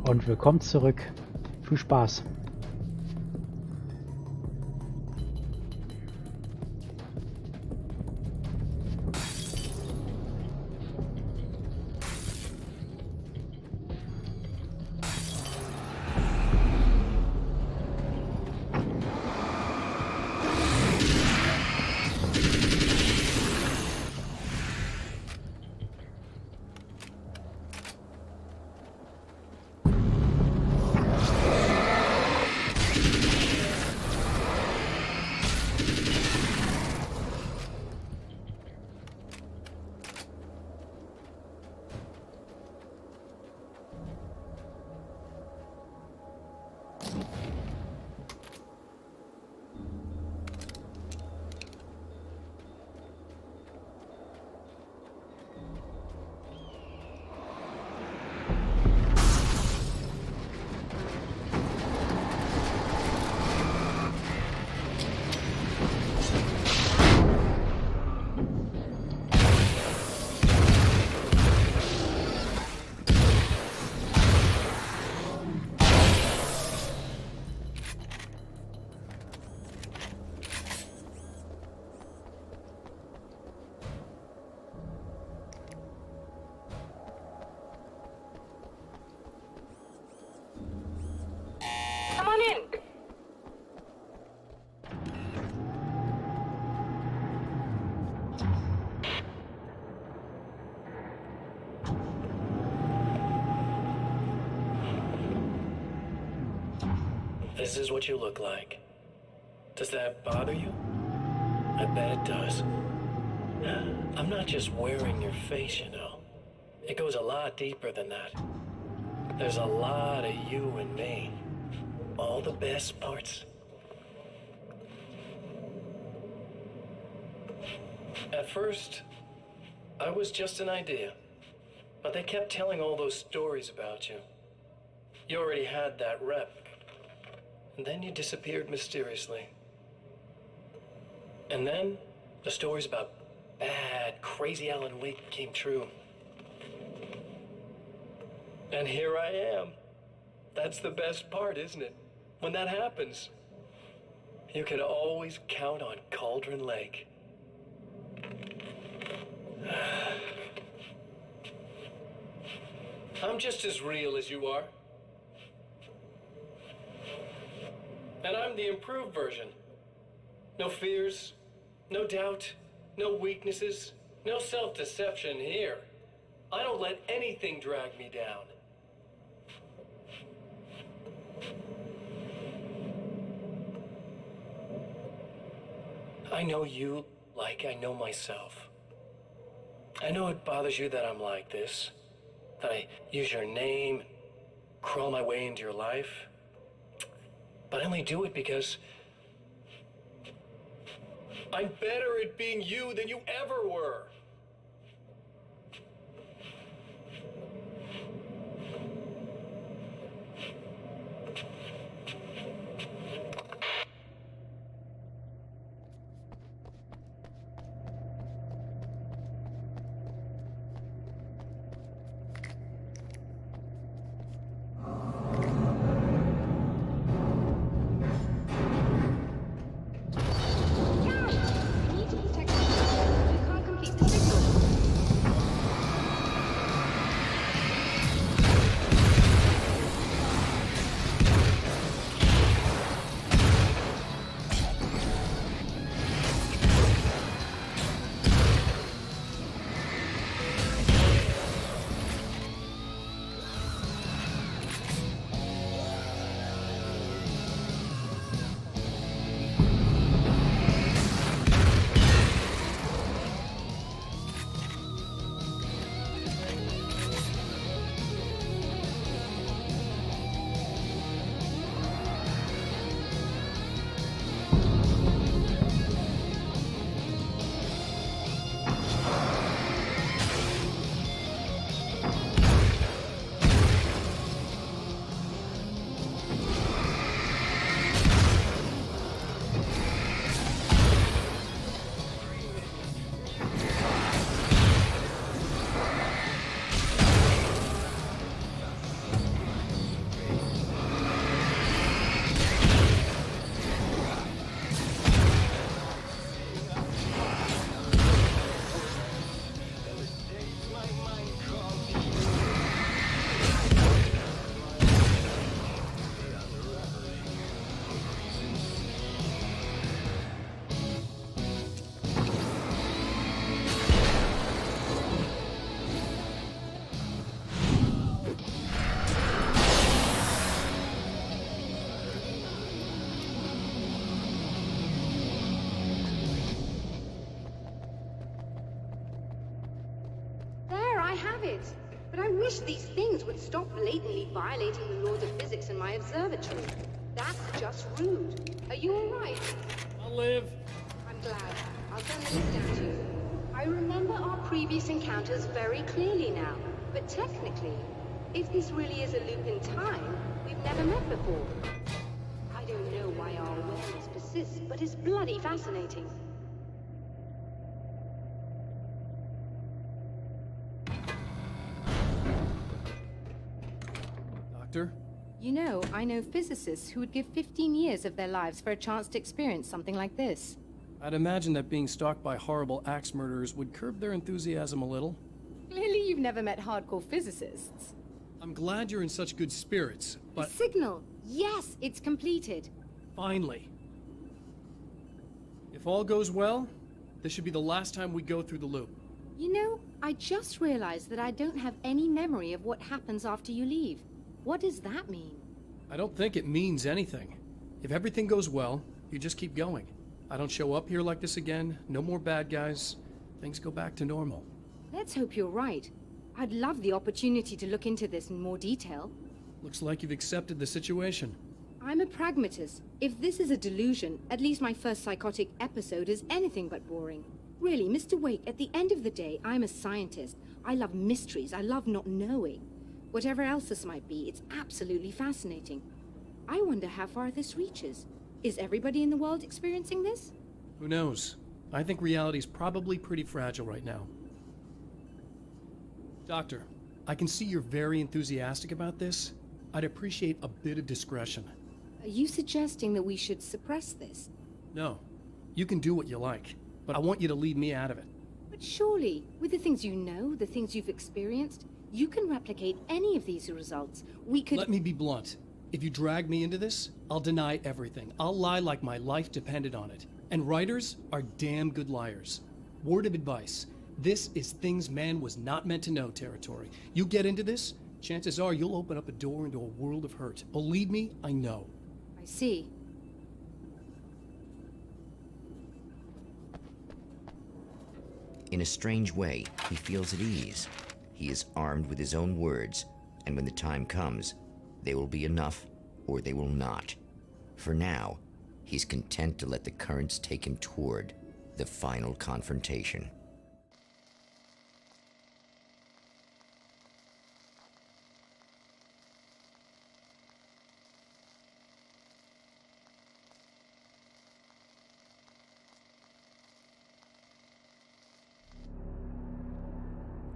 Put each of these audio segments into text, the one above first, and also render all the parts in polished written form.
Und willkommen zurück. Viel Spaß. Come on in. This is what you look like. Does that bother you? I bet it does. I'm not just wearing your face, you know. It goes a lot deeper than that. There's a lot of you and me. All the best parts. At first, I was just an idea. But they kept telling all those stories about you. You already had that rep. And then you disappeared mysteriously. And then the stories about bad, crazy Alan Wake came true. And here I am. That's the best part, isn't it? When that happens, you can always count on Cauldron Lake. I'm just as real as you are. And I'm the improved version. No fears, no doubt, no weaknesses, no self-deception here. I don't let anything drag me down. I know you like I know myself. I know it bothers you that I'm like this, that I use your name, crawl my way into your life. But I only do it because I'm better at being you than you ever were. But I wish these things would stop blatantly violating the laws of physics in my observatory. That's just rude. Are you alright? I'll live. I'm glad. I'll send the list down to you. I remember our previous encounters very clearly now. But technically, if this really is a loop in time, we've never met before. I don't know why our awareness persists, but it's bloody fascinating. Doctor? You know, I know physicists who would give 15 years of their lives for a chance to experience something like this. I'd imagine that being stalked by horrible axe murderers would curb their enthusiasm a little. Clearly you've never met hardcore physicists. I'm glad you're in such good spirits, but... The signal! Yes, it's completed. Finally. If all goes well, this should be the last time we go through the loop. You know, I just realized that I don't have any memory of what happens after you leave. What does that mean? I don't think it means anything. If everything goes well, you just keep going. I don't show up here like this again, no more bad guys. Things go back to normal. Let's hope you're right. I'd love the opportunity to look into this in more detail. Looks like you've accepted the situation. I'm a pragmatist. If this is a delusion, at least my first psychotic episode is anything but boring. Really, Mr. Wake, at the end of the day, I'm a scientist. I love mysteries. I love not knowing. Whatever else this might be, it's absolutely fascinating. I wonder how far this reaches. Is everybody in the world experiencing this? Who knows? I think reality's probably pretty fragile right now. Doctor, I can see you're very enthusiastic about this. I'd appreciate a bit of discretion. Are you suggesting that we should suppress this? No. You can do what you like, but I want you to leave me out of it. But surely, with the things you know, the things you've experienced, you can replicate any of these results. We could— Let me be blunt. If you drag me into this, I'll deny everything. I'll lie like my life depended on it. And writers are damn good liars. Word of advice. This is things man was not meant to know territory. You get into this, chances are you'll open up a door into a world of hurt. Believe me, I know. I see. In a strange way, he feels at ease. He is armed with his own words, and when the time comes, they will be enough or they will not. For now, he's content to let the currents take him toward the final confrontation.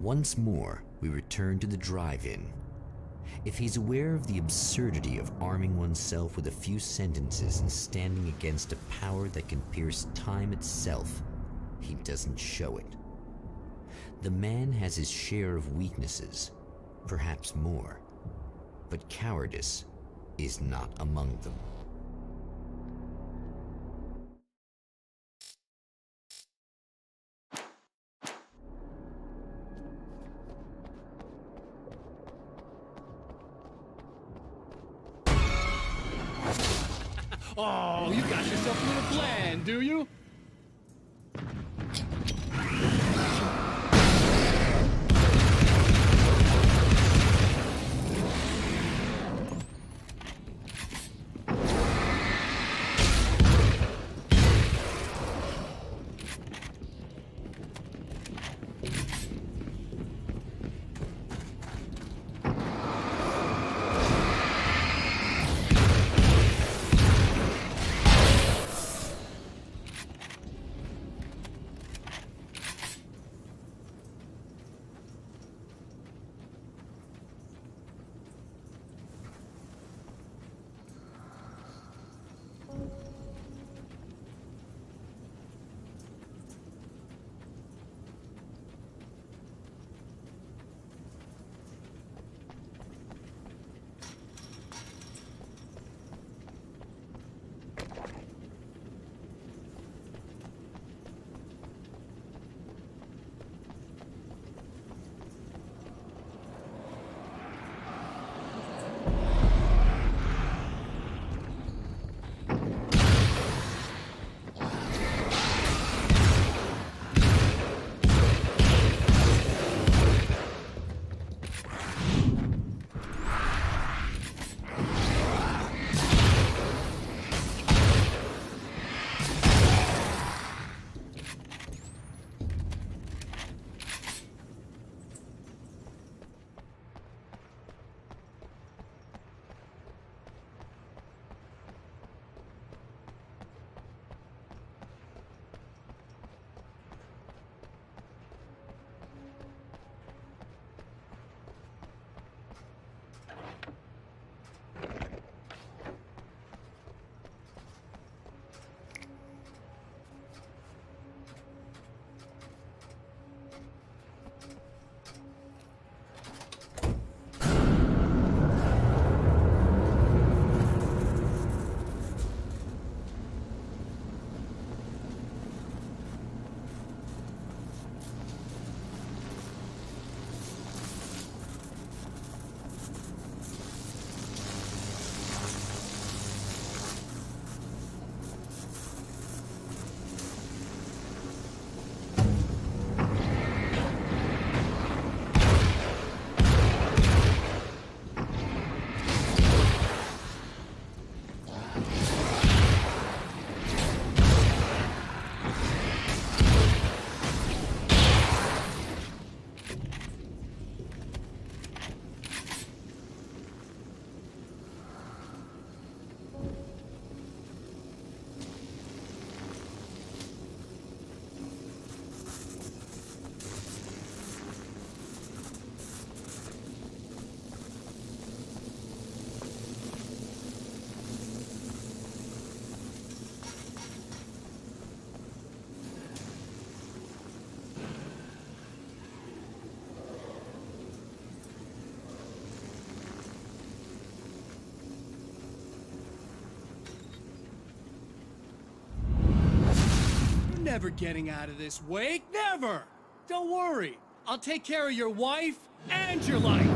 Once more, we return to the drive-in. If he's aware of the absurdity of arming oneself with a few sentences and standing against a power that can pierce time itself, he doesn't show it. The man has his share of weaknesses, perhaps more, but cowardice is not among them. Oh, you got yourself a little plan, do you? never getting out of this, Wake. Never! Don't worry. I'll take care of your wife and your life.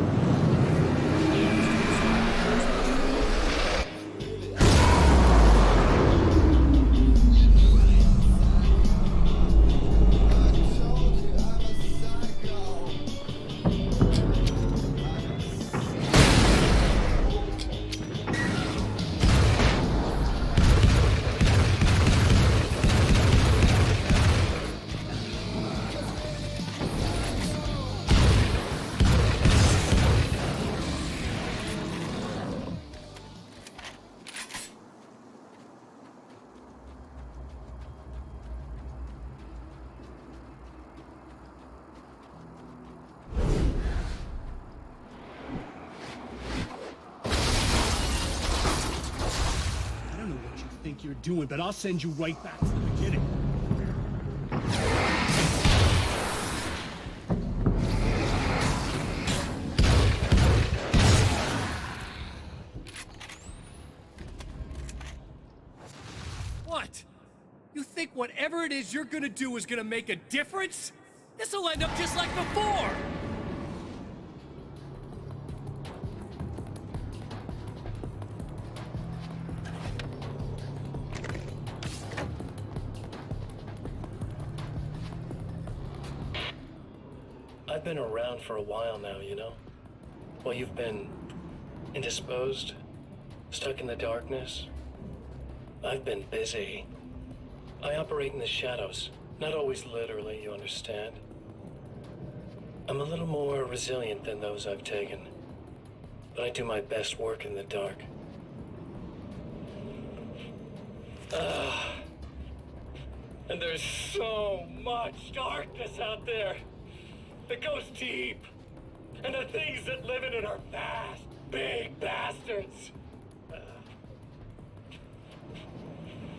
You're doing, but I'll send you right back to the beginning. What? You think whatever it is you're gonna do is gonna make a difference? This'll end up just like before! I've been around for a while now, you know? Well, you've been indisposed, stuck in the darkness. I've been busy. I operate in the shadows, not always literally, you understand? I'm a little more resilient than those I've taken, but I do my best work in the dark. And there's so much darkness out there. That goes deep. And the things that live in it are vast, big bastards.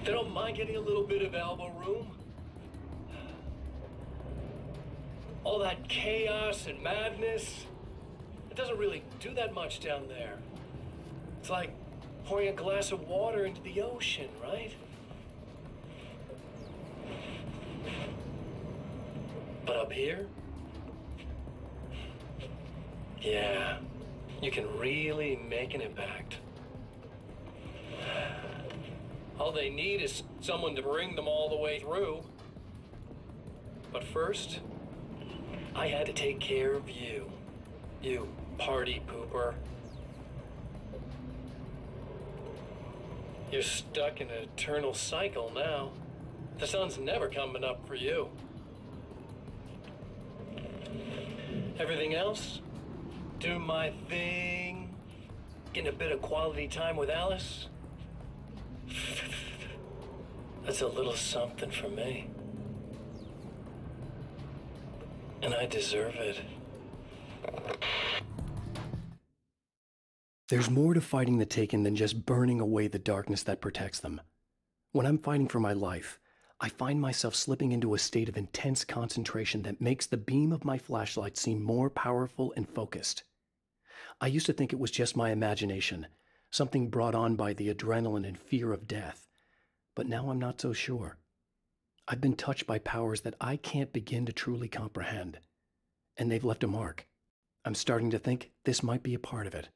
They don't mind getting a little bit of elbow room. All that chaos and madness, it doesn't really do that much down there. It's like pouring a glass of water into the ocean, right? But up here, yeah, you can really make an impact. All they need is someone to bring them all the way through. But first, I had to take care of you. You party pooper. You're stuck in an eternal cycle now. The sun's never coming up for you. Everything else? Do my thing, getting a bit of quality time with Alice. That's a little something for me. And I deserve it. There's more to fighting the Taken than just burning away the darkness that protects them. When I'm fighting for my life, I find myself slipping into a state of intense concentration that makes the beam of my flashlight seem more powerful and focused. I used to think it was just my imagination, something brought on by the adrenaline and fear of death. But now I'm not so sure. I've been touched by powers that I can't begin to truly comprehend. And they've left a mark. I'm starting to think this might be a part of it.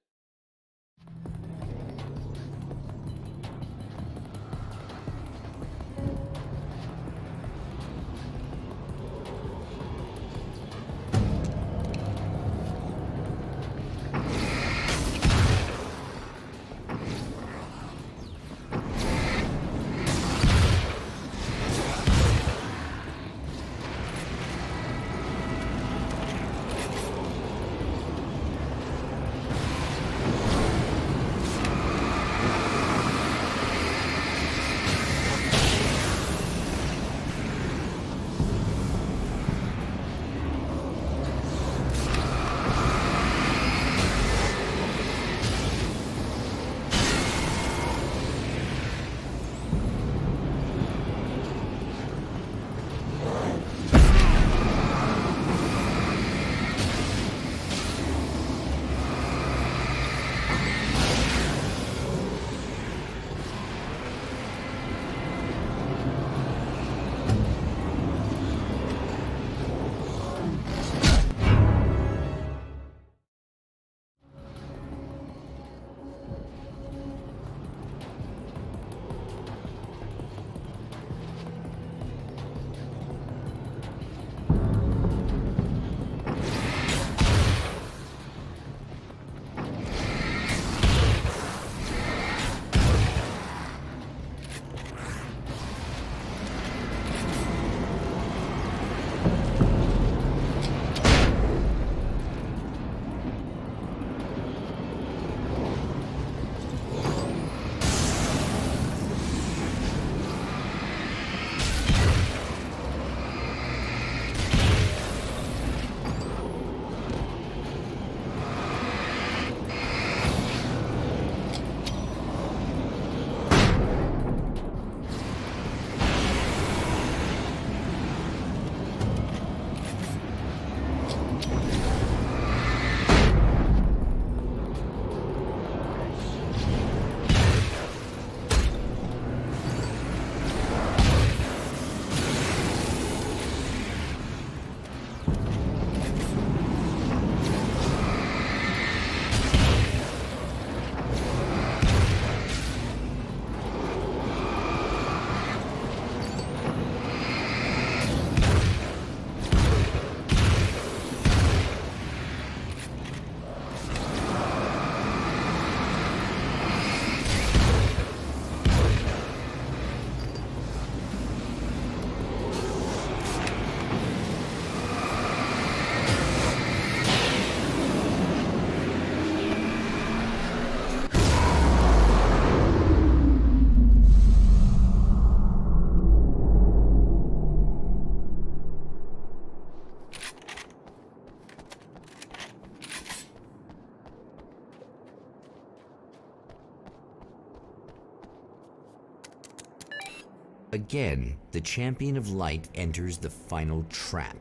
Again, the champion of light enters the final trap.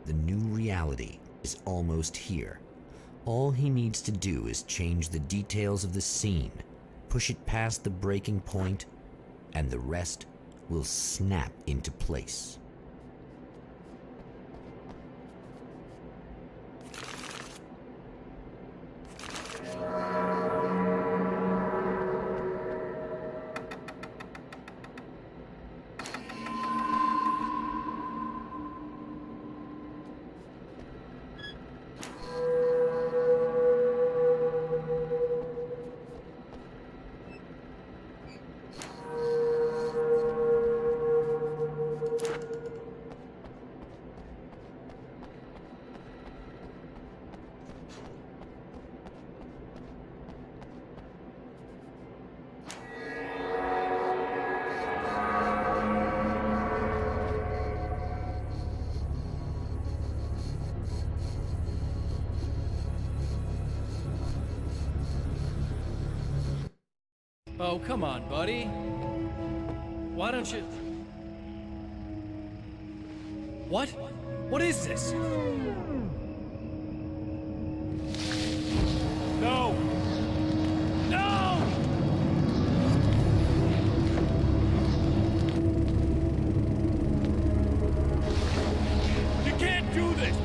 The new reality is almost here. All he needs to do is change the details of the scene, push it past the breaking point, and the rest will snap into place. Oh, come on, buddy. Why don't you... What? What is this? No! No! You can't do this!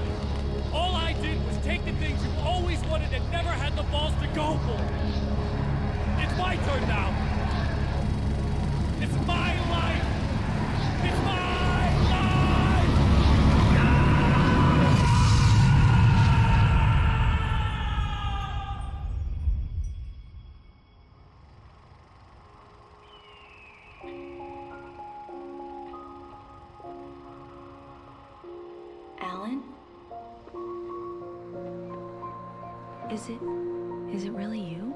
All I did was take the things you always wanted and never had the balls to go for! It's my turn now! It's my life! It's my life! Alan? Is it really you?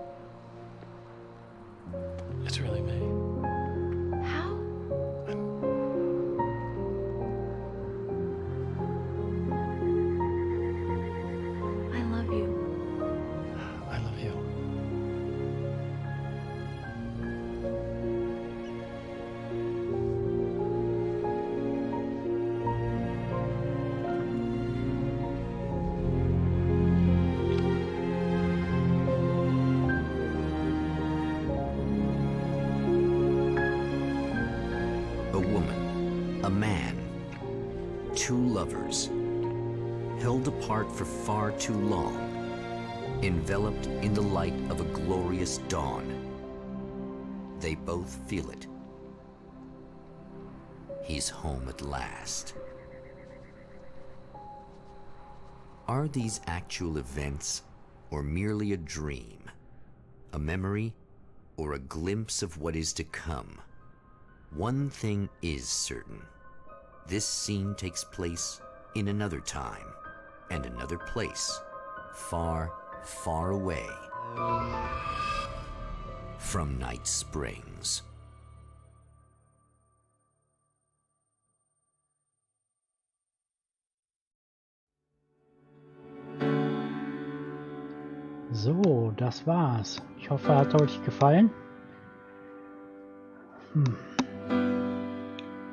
It's really me. How? I love you. I love you. A woman, a man, two lovers, held apart for far too long, enveloped in the light of a glorious dawn. They both feel it. He's home at last. Are these actual events, or merely a dream? A memory, or a glimpse of what is to come? One thing is certain. This scene takes place in another time and another place, far, far away from Night Springs. So, das war's. Ich hoffe, hat euch gefallen.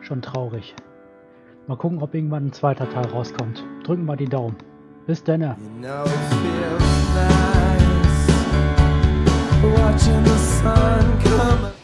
Schon traurig. Mal gucken, ob irgendwann ein zweiter Teil rauskommt. Drücken wir die Daumen. Bis dann. You know it feels nice watching the sun come up.